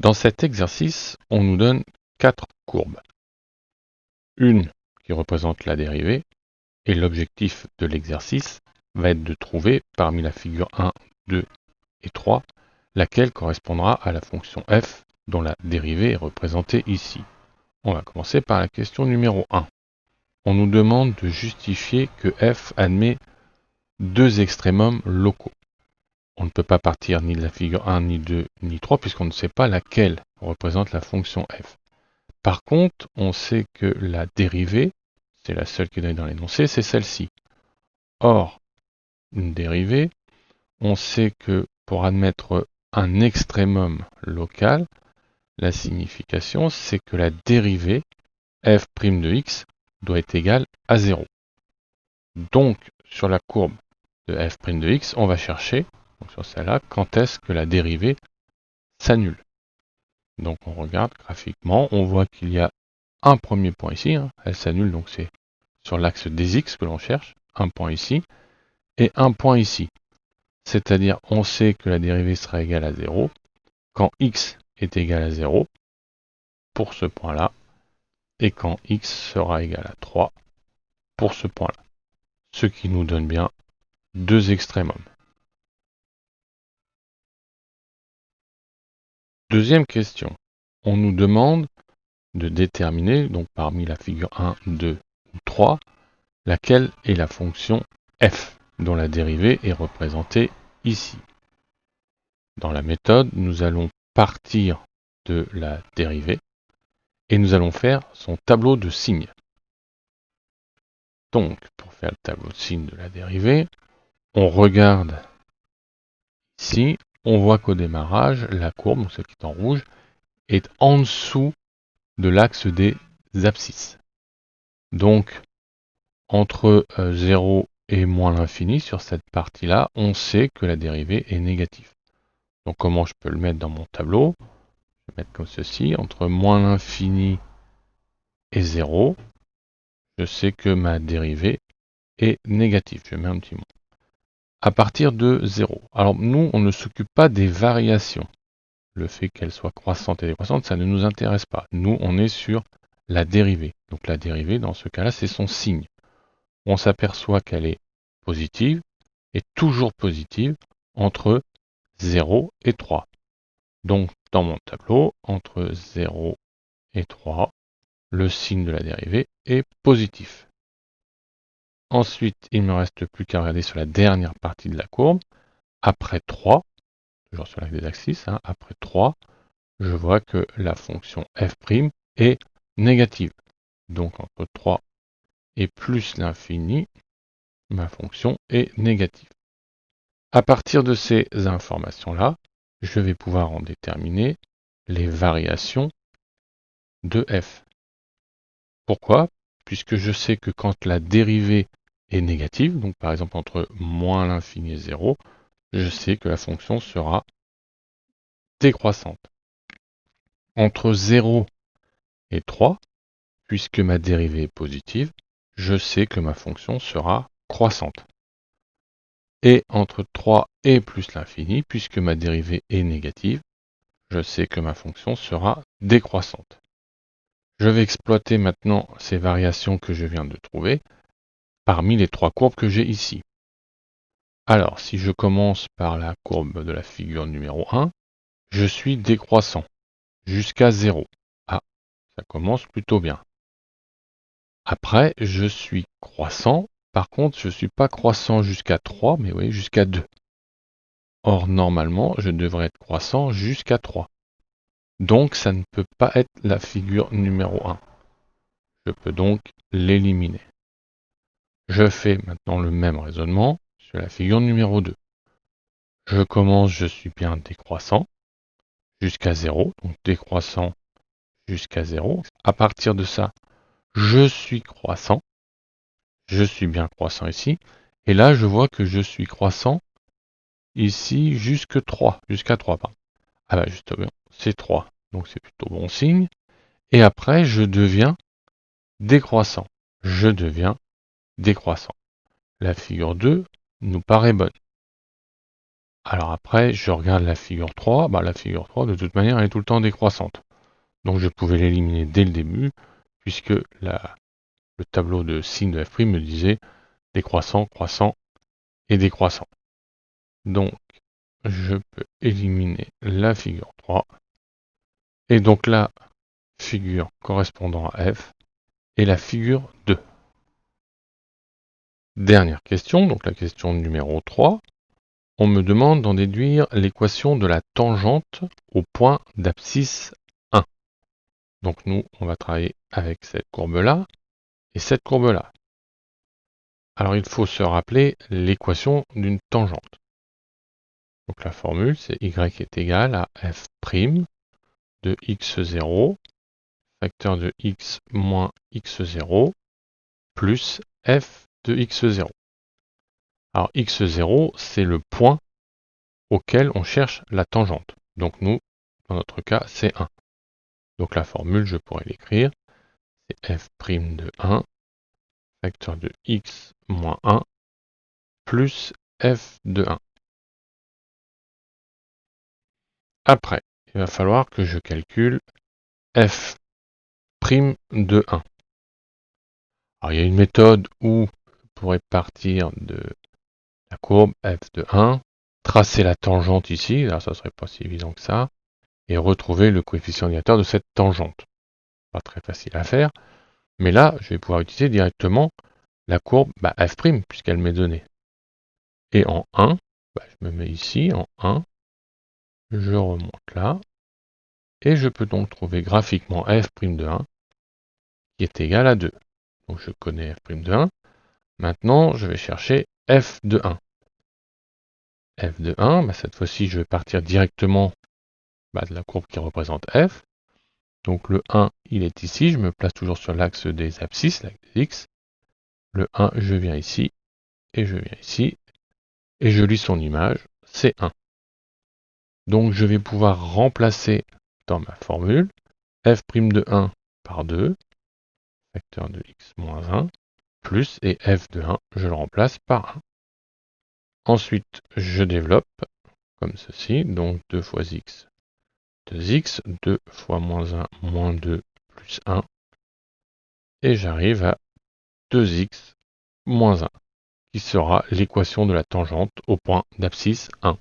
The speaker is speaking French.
Dans cet exercice, on nous donne 4 courbes. Une qui représente la dérivée, et l'objectif de l'exercice va être de trouver parmi la figure 1, 2 et 3, laquelle correspondra à la fonction f dont la dérivée est représentée ici. On va commencer par la question numéro 1. On nous demande de justifier que f admet deux extrémums locaux. On ne peut pas partir ni de la figure 1, ni 2, ni 3, puisqu'on ne sait pas laquelle représente la fonction f. Par contre, on sait que la dérivée, c'est la seule qui est donnée dans l'énoncé, c'est celle-ci. Or, une dérivée, on sait que pour admettre un extrémum local, la signification, c'est que la dérivée f' de x doit être égale à 0. Donc, sur la courbe de f' de x, on va chercher, donc sur celle-là, quand est-ce que la dérivée s'annule. Donc on regarde graphiquement, on voit qu'il y a un premier point ici, elle s'annule, donc c'est sur l'axe des x que l'on cherche, un point ici, et un point ici. C'est-à-dire, on sait que la dérivée sera égale à 0 quand x est égal à 0 pour ce point-là, et quand x sera égal à 3 pour ce point-là. Ce qui nous donne bien deux extrémums. Deuxième question. On nous demande de déterminer, donc parmi la figure 1, 2 ou 3, laquelle est la fonction f, dont la dérivée est représentée ici. Dans la méthode, nous allons partir de la dérivée et nous allons faire son tableau de signes. Donc, pour faire le tableau de signes de la dérivée, on regarde ici, on voit qu'au démarrage, la courbe, donc celle qui est en rouge, est en dessous de l'axe des abscisses. Donc, entre 0 et moins l'infini, sur cette partie-là, on sait que la dérivée est négative. Donc comment je peux le mettre dans mon tableau? Je vais mettre comme ceci, entre moins l'infini et 0, je sais que ma dérivée est négative. Je mets un petit mot. À partir de 0. Alors nous, on ne s'occupe pas des variations. Le fait qu'elle soit croissante et décroissante, ça ne nous intéresse pas. Nous, on est sur la dérivée. Donc la dérivée, dans ce cas-là, c'est son signe. On s'aperçoit qu'elle est positive, et toujours positive, entre 0 et 3. Donc, dans mon tableau, entre 0 et 3, le signe de la dérivée est positif. Ensuite, il ne me reste plus qu'à regarder sur la dernière partie de la courbe. Après 3, toujours sur l'axe des abscisses, après 3, je vois que la fonction f' est négative. Donc, entre 3 et plus l'infini, ma fonction est négative. À partir de ces informations-là, je vais pouvoir en déterminer les variations de f. Pourquoi? Puisque je sais que quand la dérivée est négative, donc par exemple entre moins l'infini et 0, je sais que la fonction sera décroissante. Entre 0 et 3, puisque ma dérivée est positive, je sais que ma fonction sera croissante. Et entre 3 et plus l'infini, puisque ma dérivée est négative, je sais que ma fonction sera décroissante. Je vais exploiter maintenant ces variations que je viens de trouver parmi les trois courbes que j'ai ici. Alors, si je commence par la courbe de la figure numéro 1, je suis décroissant jusqu'à 0. Ah, ça commence plutôt bien. Après, je suis croissant. Par contre, je ne suis pas croissant jusqu'à 3, mais vous voyez, jusqu'à 2. Or, normalement, je devrais être croissant jusqu'à 3. Donc, ça ne peut pas être la figure numéro 1. Je peux donc l'éliminer. Je fais maintenant le même raisonnement sur la figure numéro 2. Je commence, je suis bien décroissant jusqu'à 0, donc décroissant jusqu'à 0. À partir de ça, je suis croissant. Je suis bien croissant ici. Et là, je vois que je suis croissant ici jusqu'à 3. Pardon. Ah bah justement, c'est 3. Donc c'est plutôt bon signe. Et après, je deviens décroissant. Je deviens décroissant. La figure 2 nous paraît bonne. Alors après, je regarde la figure 3. La figure 3, de toute manière, elle est tout le temps décroissante. Donc je pouvais l'éliminer dès le début, puisque le tableau de signe de f' me disait décroissant, croissant et décroissant. Donc, je peux éliminer la figure 3. Et donc la figure correspondant à f est la figure 2. Dernière question, donc la question numéro 3. On me demande d'en déduire l'équation de la tangente au point d'abscisse 1. Donc nous, on va travailler avec cette courbe-là et cette courbe-là. Alors il faut se rappeler l'équation d'une tangente. Donc la formule, c'est y est égal à f' de x0, facteur de x moins x0, plus f de x0. Alors x0, c'est le point auquel on cherche la tangente. Donc nous, dans notre cas, c'est 1. Donc la formule, je pourrais l'écrire, c'est f' de 1, facteur de x moins 1, plus f de 1. Après, il va falloir que je calcule f' de 1. Alors il y a une méthode où je pourrais partir de la courbe f de 1, tracer la tangente ici, là ça serait pas si évident que ça, et retrouver le coefficient directeur de cette tangente. Pas très facile à faire, mais là je vais pouvoir utiliser directement la courbe f', puisqu'elle m'est donnée. Et en 1, je me mets ici, en 1, je remonte là, et je peux donc trouver graphiquement f' de 1, qui est égal à 2. Donc je connais f' de 1. Maintenant, je vais chercher f de 1. f de 1, cette fois-ci, je vais partir directement de la courbe qui représente f. Donc le 1, il est ici, je me place toujours sur l'axe des abscisses, l'axe des x. Le 1, je viens ici, et je viens ici, et je lis son image, c'est 1. Donc je vais pouvoir remplacer dans ma formule f' de 1 par 2, facteur de x moins 1, plus, et f de 1, je le remplace par 1. Ensuite, je développe comme ceci, donc 2 fois x, 2x, 2 fois moins 1, moins 2, plus 1, et j'arrive à 2x moins 1, qui sera l'équation de la tangente au point d'abscisse 1.